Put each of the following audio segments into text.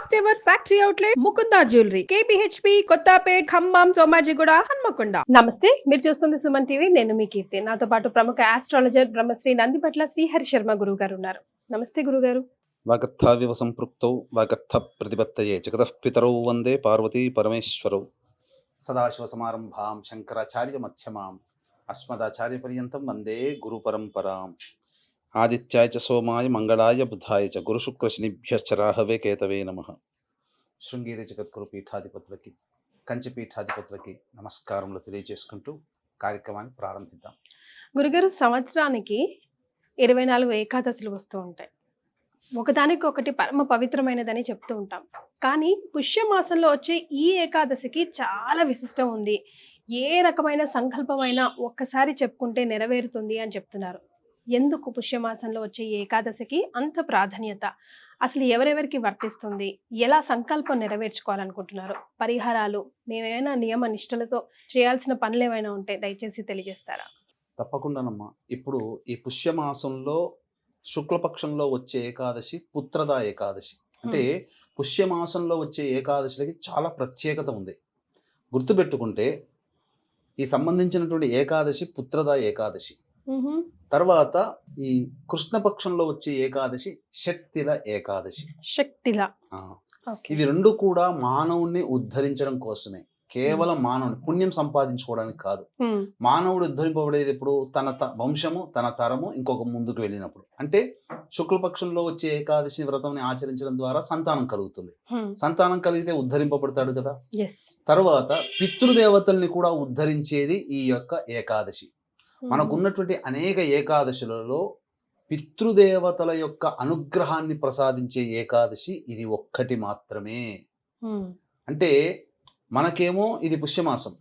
First ever factory outlet Mukunda jewellery KPHP Kothapet Khammam Somajiguda Hanamkonda. నమస్తే, మీరు చూస్తుంది సుమన్ టీవీ. నేను మీ కీర్తి. నాతో పాటు ప్రముఖ ఆస్ట్రాలజర్ బ్రహ్మశ్రీ నందిపట్ల శ్రీహరి శర్మ గురువు గారు ఉన్నారు. నమస్తే గురుగారు. వాగర్థావివ సంపృక్తౌ వాగర్థ ప్రతిపత్తయే జగతః పితరౌ వందే పార్వతీ పరమేశ్వరౌ. సదాశివ సమారంభాం శంకరాచార్య మధ్యమాం అస్మదాచార్య పర్యంతం వందే గురు పరంపరాం. ఆదిత్యాయ చ సోమాయ మంగళాయ బుధాయ చ గురు శుక్ర శనిభ్యశ్చ రాహవే కేతవే నమః. శృంగేరి జగద్గురు పీఠాధిపతులకి, కంచి పీఠాధిపతులకి నమస్కారములు తెలియజేసుకుంటూ కార్యక్రమాన్ని ప్రారంభిద్దాం. గురుగారు, సంవత్సరానికి 24 ఏకాదశులు వస్తూ ఉంటాయి. ఒకదానికొకటి పరమ పవిత్రమైనదని చెప్తూ ఉంటాం. కానీ పుష్యమాసంలో వచ్చే ఈ ఏకాదశికి చాలా విశిష్టం ఉంది. ఏ రకమైన సంకల్పమైనా ఒక్కసారి చెప్పుకుంటే నెరవేరుతుంది అని చెప్తున్నారు. ఎందుకు పుష్యమాసంలో వచ్చే ఈ ఏకాదశికి అంత ప్రాధాన్యత? అసలు ఎవరెవరికి వర్తిస్తుంది? ఎలా సంకల్పం నెరవేర్చుకోవాలనుకుంటున్నారు? పరిహారాలు, మేమేమైనా నియమ నిష్టలతో చేయాల్సిన పనులు ఏమైనా ఉంటే దయచేసి తెలియజేస్తారా? తప్పకుండానమ్మా. ఇప్పుడు ఈ పుష్యమాసంలో శుక్లపక్షంలో వచ్చే ఏకాదశి పుత్రదా ఏకాదశి. అంటే పుష్యమాసంలో వచ్చే ఏకాదశిలకి చాలా ప్రత్యేకత ఉంది. గుర్తుపెట్టుకుంటే ఈ సంబంధించినటువంటి ఏకాదశి పుత్రదా ఏకాదశి. తర్వాత ఈ కృష్ణపక్షంలో వచ్చే ఏకాదశి షట్తిల ఏకాదశి. శక్తిల ఇవి రెండు కూడా మానవుణ్ణి ఉద్ధరించడం కోసమే. కేవలం మానవుని పుణ్యం సంపాదించుకోవడానికి కాదు. మానవుడు ఉద్ధరింపబడేది ఎప్పుడు? తన వంశము, తన తరము ఇంకొక ముందుకు వెళ్ళినప్పుడు. అంటే శుక్లపక్షంలో వచ్చే ఏకాదశి వ్రతం ఆచరించడం ద్వారా సంతానం కలుగుతుంది. సంతానం కలిగితే ఉద్ధరింపబడతాడు కదా. తర్వాత పితృదేవతల్ని కూడా ఉద్ధరించేది ఈ యొక్క ఏకాదశి. మనకున్నటువంటి అనేక ఏకాదశులలో పితృదేవతల యొక్క అనుగ్రహాన్ని ప్రసాదించే ఏకాదశి ఇది ఒక్కటి మాత్రమే. అంటే మనకేమో ఇది పుష్యమాసం,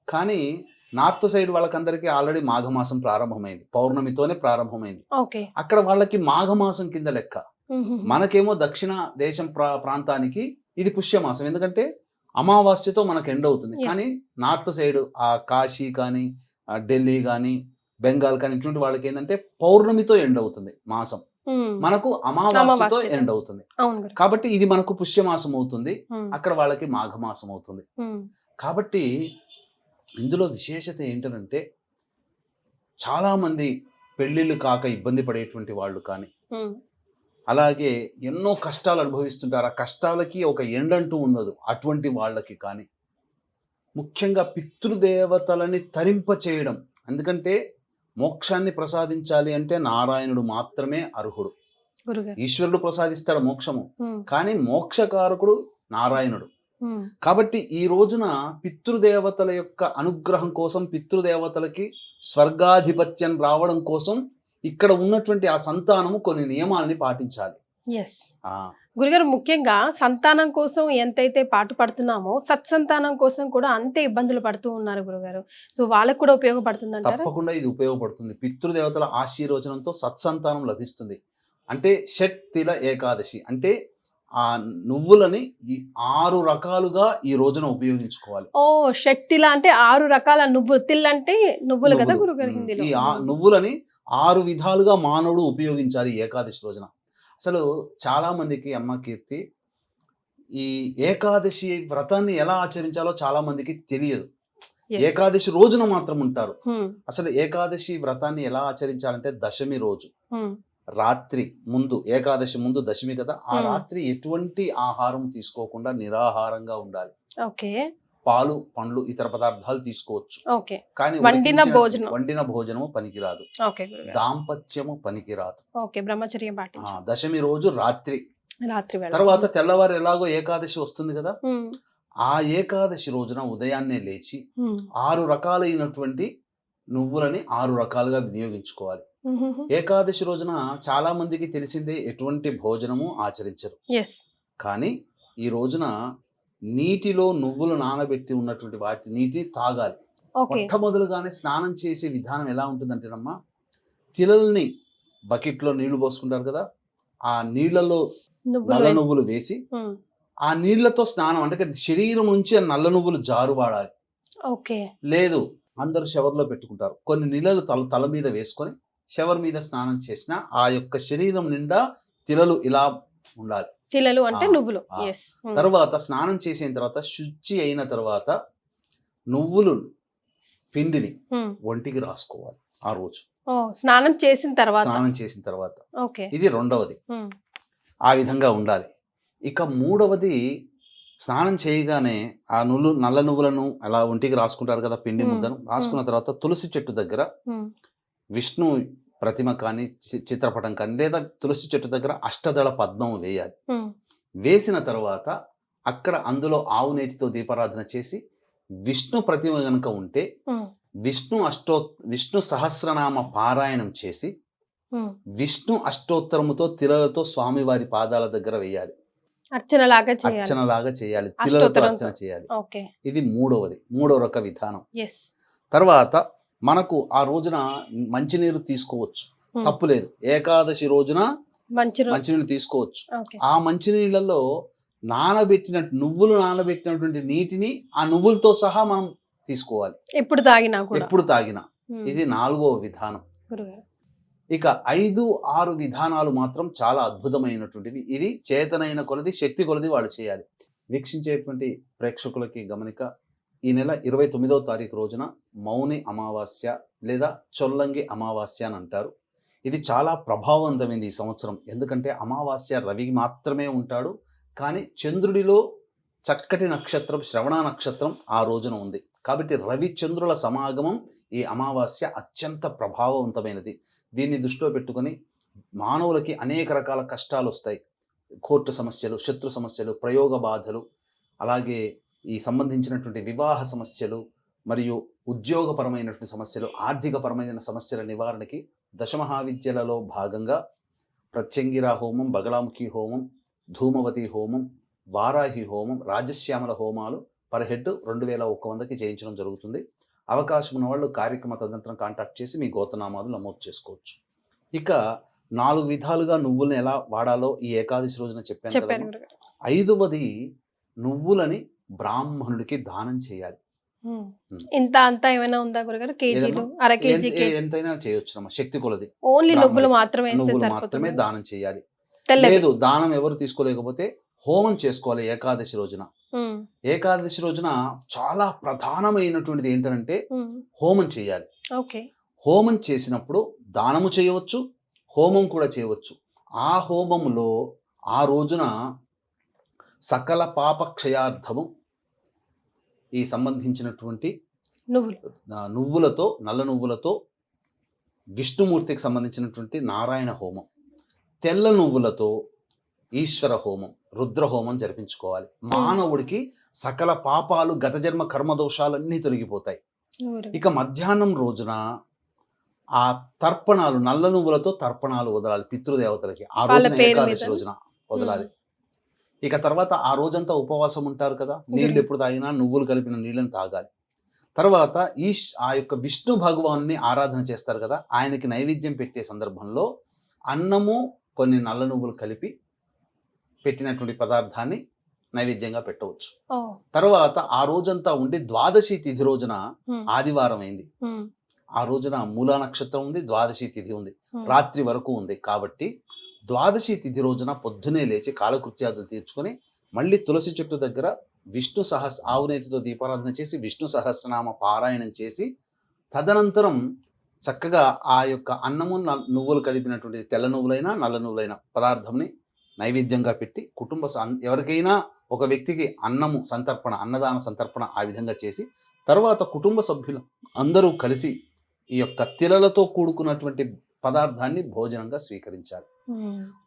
కానీ నార్త్ సైడ్ వాళ్ళకందరికీ ఆల్రెడీ మాఘమాసం ప్రారంభమైంది, పౌర్ణమితోనే ప్రారంభమైంది. అక్కడ వాళ్ళకి మాఘమాసం కింద లెక్క. మనకేమో దక్షిణ దేశం ప్రాంతానికి ఇది పుష్యమాసం, ఎందుకంటే అమావాస్యతో మనకు ఎండ్ అవుతుంది. కానీ నార్త్ సైడ్ ఆ కాశీ కానీ ఢిల్లీ కానీ బెంగాల్ కానీ ఇటువంటి వాళ్ళకి ఏంటంటే పౌర్ణమితో ఎండ్ అవుతుంది మాసం, మనకు అమావాస్యతో ఎండ్ అవుతుంది. కాబట్టి ఇది మనకు పుష్యమాసం అవుతుంది, అక్కడ వాళ్ళకి మాఘమాసం అవుతుంది. కాబట్టి ఇందులో విశేషత ఏంటంటే చాలా మంది పెళ్లిళ్ళు కాక ఇబ్బంది పడేటువంటి వాళ్ళు కానీ, అలాగే ఎన్నో కష్టాలు అనుభవిస్తుంటారు. ఆ కష్టాలకి ఒక ఎండ్ అంటూ ఉండదు. అటువంటి వాళ్ళకి కానీ ముఖ్యంగా పితృదేవతలని తరింప చేయడం. ఎందుకంటే మోక్షాన్ని ప్రసాదించాలి అంటే నారాయణుడు మాత్రమే అర్హుడు. ఈశ్వరుడు ప్రసాదిస్తాడు మోక్షము, కానీ మోక్షకారకుడు నారాయణుడు. కాబట్టి ఈ రోజున పితృదేవతల యొక్క అనుగ్రహం కోసం, పితృదేవతలకి స్వర్గాధిపత్యం రావడం కోసం ఇక్కడ ఉన్నటువంటి ఆ సంతానము కొన్ని నియమాలని పాటించాలి. గురుగారు, ముఖ్యంగా సంతానం కోసం ఎంతైతే పాటు పడుతున్నామో సత్సంతానం కోసం కూడా అంతే ఇబ్బందులు పడుతూ ఉన్నారు గురుగారు. సో వాళ్ళకు కూడా ఉపయోగపడుతుంది? తప్పకుండా ఇది ఉపయోగపడుతుంది. పితృదేవతల ఆశీర్వచనంతో సత్సంతానం లభిస్తుంది. అంటే షట్తిల ఏకాదశి అంటే ఆ నువ్వులని 6 రకాలుగా ఈ రోజున ఉపయోగించుకోవాలి. షట్తిల అంటే 6 రకాల నువ్వులు. తిల్ అంటే నువ్వులు కదా గురుగారు హిందీలో. ఈ నువ్వులని 6 విధాలుగా మానవుడు ఉపయోగించాలి ఏకాదశి రోజున. అసలు చాలా మందికి అమ్మ కీర్తి ఈ ఏకాదశి వ్రతాన్ని ఎలా ఆచరించాలో చాలా మందికి తెలియదు. ఏకాదశి రోజున మాత్రం ఉంటారు. అసలు ఏకాదశి వ్రతాన్ని ఎలా ఆచరించాలంటే దశమి రోజు రాత్రి ముందు, ఏకాదశి ముందు దశమి కదా, ఆ రాత్రి ఎటువంటి ఆహారం తీసుకోకుండా నిరాహారంగా ఉండాలి. పాలు, పండ్లు, ఇతర పదార్థాలు తీసుకోవచ్చు, కానీ వండిన భోజనము పనికిరాదు, దాంపత్యము పనికిరాదు. దశమి రోజు రాత్రి. తర్వాత తెల్లవారు ఎలాగో ఏకాదశి వస్తుంది కదా, ఆ ఏకాదశి రోజున ఉదయాన్నే లేచి 6 రకాలైనటువంటి నువ్వులని 6 రకాలుగా వినియోగించుకోవాలి. ఏకాదశి రోజున చాలా మందికి తెలిసిందే ఎటువంటి భోజనము ఆచరించరు. కానీ ఈ రోజున నీటిలో నువ్వులు నానబెట్టి ఉన్నటువంటి వాటి నీటిని తాగాలి. మొట్టమొదలుగానే స్నానం చేసే విధానం ఎలా ఉంటుందంటేనమ్మా, తిలల్ని బకెట్లో నీళ్లు పోసుకుంటారు కదా, ఆ నీళ్లలో నల్ల నువ్వులు వేసి ఆ నీళ్లతో స్నానం, అంటే శరీరం నుంచి ఆ నల్ల నువ్వులు జారు వాడాలి. లేదు అందరూ షవర్లో పెట్టుకుంటారు. కొన్ని నీళ్ళలు తల మీద వేసుకొని షవర్ మీద స్నానం చేసిన ఆ యొక్క శరీరం నిండా తిలలు ఇలా ఉండాలి. చిల్లలు అంటే ఆ, నువ్వులు. ఆ. ఎస్. తర్వాత స్నానం చేసిన తర్వాత శుచి అయిన తర్వాత నువ్వులు పిండిని ఒంటికి రాసుకోవాలి ఆ రోజు, ఓ, స్నానం చేసిన తర్వాత. స్నానం చేసిన తర్వాత. ఓకే. ఇది రెండవది, ఆ విధంగా ఉండాలి. ఇక మూడవది, స్నానం చేయగానే ఆ నల్ల నువ్వులను అలా ఒంటికి రాసుకుంటారు కదా, పిండి ముద్దను రాసుకున్న తర్వాత తులసి చెట్టు దగ్గర విష్ణు ప్రతిమ కానీ చిత్రపటం కానీ లేదా తులసి చెట్టు దగ్గర అష్టదళ పద్మం వేయాలి. వేసిన తర్వాత అక్కడ అందులో ఆవు నేతితో దీపారాధన చేసి విష్ణు ప్రతిమ గనుక ఉంటే విష్ణు సహస్రనామ పారాయణం చేసి విష్ణు అష్టోత్తరముతో తిలలతో స్వామివారి పాదాల దగ్గర వేయాలి. అర్చనలాగా చేయాలి, తిలలతో అర్చన చేయాలి. ఇది మూడో రక విధానం. తర్వాత మనకు ఆ రోజున మంచినీరు తీసుకోవచ్చు, తప్పులేదు. ఏకాదశి రోజున మంచినీళ్ళు తీసుకోవచ్చు. ఆ మంచినీళ్ళలో నువ్వులు నానబెట్టినటువంటి నీటిని ఆ నువ్వులతో సహా మనం తీసుకోవాలి ఎప్పుడు తాగినా. ఇది 4వ విధానం. ఇక 5, 6 విధానాలు మాత్రం చాలా అద్భుతమైనటువంటివి. ఇది చేతనైన కొలది, శక్తి కొలది వాళ్ళు చేయాలి. వీక్షించేటువంటి ప్రేక్షకులకి గమనిక, ఈ నెల 29వ తారీఖు రోజున మౌని అమావాస్య లేదా చొల్లంగి అమావాస్య అని అంటారు. ఇది చాలా ప్రభావవంతమైంది ఈ సంవత్సరం. ఎందుకంటే అమావాస్య రవి మాత్రమే ఉంటాడు, కానీ చంద్రుడిలో చక్కటి నక్షత్రం శ్రవణ నక్షత్రం ఆ రోజున ఉంది. కాబట్టి రవి చంద్రుల సమాగమం ఈ అమావాస్య అత్యంత ప్రభావవంతమైనది. దీన్ని దృష్టిలో పెట్టుకొని మానవులకి అనేక రకాల కష్టాలు వస్తాయి. కోర్టు సమస్యలు, శత్రు సమస్యలు, ప్రయోగ బాధలు, అలాగే ఈ సంబంధించినటువంటి వివాహ సమస్యలు మరియు ఉద్యోగపరమైనటువంటి సమస్యలు, ఆర్థికపరమైన సమస్యల నివారణకి దశమహావిద్యలలో భాగంగా ప్రత్యంగిరా హోమం, బగళాముఖి హోమం, ధూమవతి హోమం, వారాహి హోమం, రాజశ్యామల హోమాలు పర్ హెడ్ 2100కి చేయించడం జరుగుతుంది. అవకాశం ఉన్న వాళ్ళు కార్యక్రమ తదనంతరం కాంటాక్ట్ చేసి మీ గోత్రనామాలు నమోదు చేసుకోవచ్చు. ఇక 4 విధాలుగా నువ్వులను ఎలా వాడాలో ఈ ఏకాదశి రోజున చెప్పాను. 5వది, నువ్వులని బ్రాహ్మణుడికి దానం చేయాలి. ఇంత అంత ఏమైనా ఉందా గురుగారు? కేజీలు, అర కేజీకి ఎంతైనా చేయొచ్చు, శక్తి కొలది. ఓన్లీ నువ్వులు మాత్రమే దానం చేయాలి. లేదు దానం ఎవరు తీసుకోలేకపోతే హోమం చేసుకోవాలి ఏకాదశి రోజున. ఏకాదశి రోజున చాలా ప్రధానమైనటువంటిది ఏంటంటే హోమం చేయాలి. హోమం చేసినప్పుడు దానము చేయవచ్చు, హోమం కూడా చేయవచ్చు. ఆ హోమంలో ఆ రోజున సకల పాప క్షయార్థము ఈ సంబంధించినటువంటి నువ్వులతో, నల్ల నువ్వులతో విష్ణుమూర్తికి సంబంధించినటువంటి నారాయణ హోమం, తెల్ల నువ్వులతో ఈశ్వర హోమం, రుద్ర హోమం జరిపించుకోవాలి. మానవుడికి సకల పాపాలు, గత జన్మ కర్మదోషాలన్నీ తొలగిపోతాయి. ఇక మధ్యాహ్నం రోజున ఆ తర్పణాలు, నల్ల నువ్వులతో తర్పణాలు వదలాలి పితృదేవతలకి. ఆ రోజున ఏకాదశి రోజున వదలాలి. ఇక తర్వాత ఆ రోజంతా ఉపవాసం ఉంటారు కదా, నీళ్ళు ఎప్పుడు తాగినా నువ్వులు కలిపిన నీళ్ళని తాగాలి. తర్వాత ఆ యొక్క విష్ణు భగవాన్ని ఆరాధన చేస్తారు కదా, ఆయనకి నైవేద్యం పెట్టే సందర్భంలో అన్నము కొన్ని నల్ల నువ్వులు కలిపి పెట్టినటువంటి పదార్థాన్ని నైవేద్యంగా పెట్టవచ్చు. తర్వాత ఆ రోజంతా ఉండి ద్వాదశి తిథి రోజున, ఆదివారం అయింది, ఆ రోజున మూలా నక్షత్రం ఉంది, ద్వాదశి తిథి ఉంది, రాత్రి వరకు ఉంది. కాబట్టి ద్వాదశి తిథి రోజున పొద్దునే లేచి కాలకృత్యాదులు తీర్చుకొని మళ్ళీ తులసి చెట్టు దగ్గర ఆవునేతితో దీపారాధన చేసి విష్ణు సహస్రనామ పారాయణం చేసి తదనంతరం చక్కగా ఆ యొక్క అన్నము నువ్వులు కలిపినటువంటి తెల్ల నువ్వులైనా నల్ల నువ్వులైన పదార్థంని నైవేద్యంగా పెట్టి ఎవరికైనా ఒక వ్యక్తికి అన్నము సంతర్పణ, అన్నదాన సంతర్పణ ఆ విధంగా చేసి తర్వాత కుటుంబ సభ్యులు అందరూ కలిసి ఈ యొక్క తిలలతో కూడుకున్నటువంటి పదార్థాన్ని భోజనంగా స్వీకరించాలి.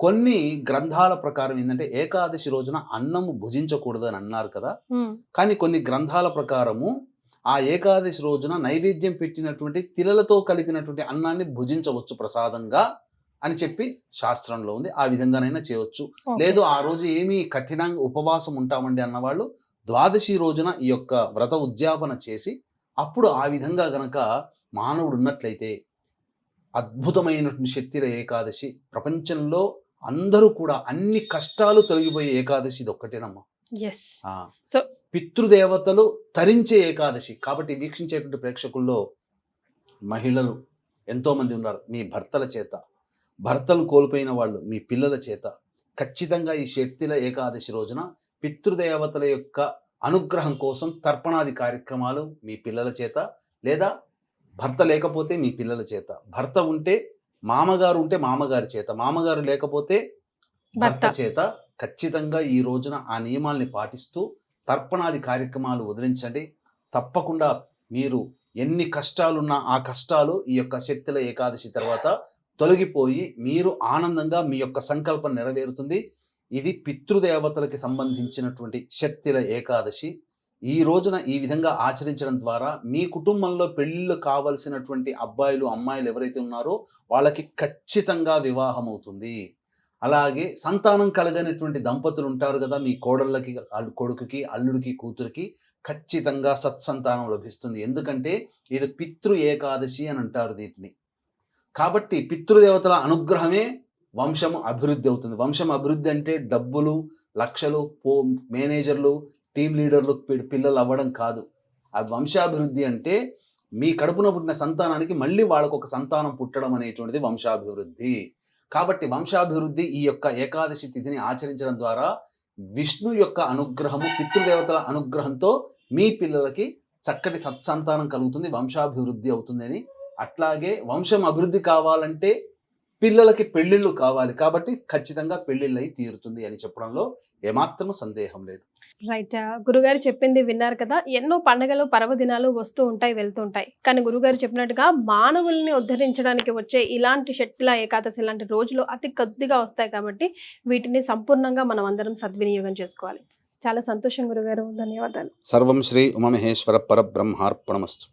కొన్ని గ్రంథాల ప్రకారం ఏంటంటే ఏకాదశి రోజున అన్నము భుజించకూడదు అని అన్నారు కదా, కానీ కొన్ని గ్రంథాల ప్రకారము ఆ ఏకాదశి రోజున నైవేద్యం పెట్టినటువంటి తిలలతో కలిపినటువంటి అన్నాన్ని భుజించవచ్చు ప్రసాదంగా అని చెప్పి శాస్త్రంలో ఉంది. ఆ విధంగానైనా చేయవచ్చు. లేదు ఆ రోజు ఏమీ కఠినంగా ఉపవాసం ఉంటామండి అన్నవాళ్ళు ద్వాదశి రోజున ఈ యొక్క వ్రత ఉద్యాపన చేసి అప్పుడు ఆ విధంగా గనక మానవుడు ఉన్నట్లయితే అద్భుతమైనటువంటి శక్తిల ఏకాదశి. ప్రపంచంలో అందరూ కూడా అన్ని కష్టాలు తొలగిపోయే ఏకాదశి ఇది ఒక్కటేనమ్మా. పితృదేవతలు తరించే ఏకాదశి. కాబట్టి వీక్షించేటువంటి ప్రేక్షకుల్లో మహిళలు ఎంతో మంది ఉన్నారు. మీ భర్తల చేత, భర్తలు కోల్పోయిన వాళ్ళు మీ పిల్లల చేత, ఖచ్చితంగా ఈ శక్తిల ఏకాదశి రోజున పితృదేవతల యొక్క అనుగ్రహం కోసం తర్పణాది కార్యక్రమాలు మీ పిల్లల చేత, లేదా భర్త లేకపోతే మీ పిల్లల చేత, భర్త ఉంటే మామగారు ఉంటే మామగారి చేత, మామగారు లేకపోతే భర్త భర్త. చేత ఖచ్చితంగా ఈ రోజున ఆ నియమాల్ని పాటిస్తూ తర్పణాది కార్యక్రమాలు వదిలించండి. తప్పకుండా మీరు ఎన్ని కష్టాలున్నా ఆ కష్టాలు ఈ యొక్క శక్తుల ఏకాదశి తర్వాత తొలగిపోయి మీరు ఆనందంగా మీ యొక్క సంకల్పం నెరవేరుతుంది. ఇది పితృదేవతలకి సంబంధించినటువంటి శక్తుల ఏకాదశి. ఈ రోజున ఈ విధంగా ఆచరించడం ద్వారా మీ కుటుంబంలో పెళ్ళిళ్ళు కావలసినటువంటి అబ్బాయిలు అమ్మాయిలు ఎవరైతే ఉన్నారో వాళ్ళకి ఖచ్చితంగా వివాహం అవుతుంది. అలాగే సంతానం కలగనటువంటి దంపతులు ఉంటారు కదా, మీ కోడళ్ళకి, కొడుకుకి, అల్లుడికి, కూతురికి ఖచ్చితంగా సత్సంతానం లభిస్తుంది. ఎందుకంటే ఇది పితృ ఏకాదశి అని అంటారు దీన్ని. కాబట్టి పితృదేవతల అనుగ్రహమే వంశము అభివృద్ధి అవుతుంది. వంశం అభివృద్ధి అంటే డబ్బులు, లక్షలు, మేనేజర్లు, టీం లీడర్లు పిల్లలు అవ్వడం కాదు. ఆ వంశాభివృద్ధి అంటే మీ కడుపున పుట్టిన సంతానానికి మళ్ళీ వాళ్ళకు ఒక సంతానం పుట్టడం అనేటువంటిది వంశాభివృద్ధి. కాబట్టి వంశాభివృద్ధి ఈ యొక్క ఏకాదశి తిథిని ఆచరించడం ద్వారా విష్ణు యొక్క అనుగ్రహము, పితృదేవతల అనుగ్రహంతో మీ పిల్లలకి చక్కటి సత్సంతానం కలుగుతుంది, వంశాభివృద్ధి అవుతుంది అని. అట్లాగే వంశం అభివృద్ధి కావాలంటే పిల్లలకి పెళ్ళిళ్ళు కావాలి, కాబట్టి ఖచ్చితంగా పెళ్ళిళ్ళు అయి తీరుతుంది అని చెప్పడంలో ఏమాత్రం సందేహం లేదు. రైట్. గురుగారు చెప్పింది విన్నారు కదా. ఎన్నో పండుగలు పర్వదినాలు వస్తూ ఉంటాయి, వెళ్తూ ఉంటాయి. కానీ గురుగారు చెప్పినట్టుగా మానవుల్ని ఉద్ధరించడానికి వచ్చే ఇలాంటి షట్ల ఏకాదశి లాంటి రోజులు అతి కొద్దిగా వస్తాయి కాబట్టి వీటిని సంపూర్ణంగా మనం అందరం సద్వినియోగం చేసుకోవాలి. చాలా సంతోషం గురుగారు, ధన్యవాదాలు. సర్వం శ్రీ ఉమామహేశ్వర పరబ్రహ్మార్పణమస్తు.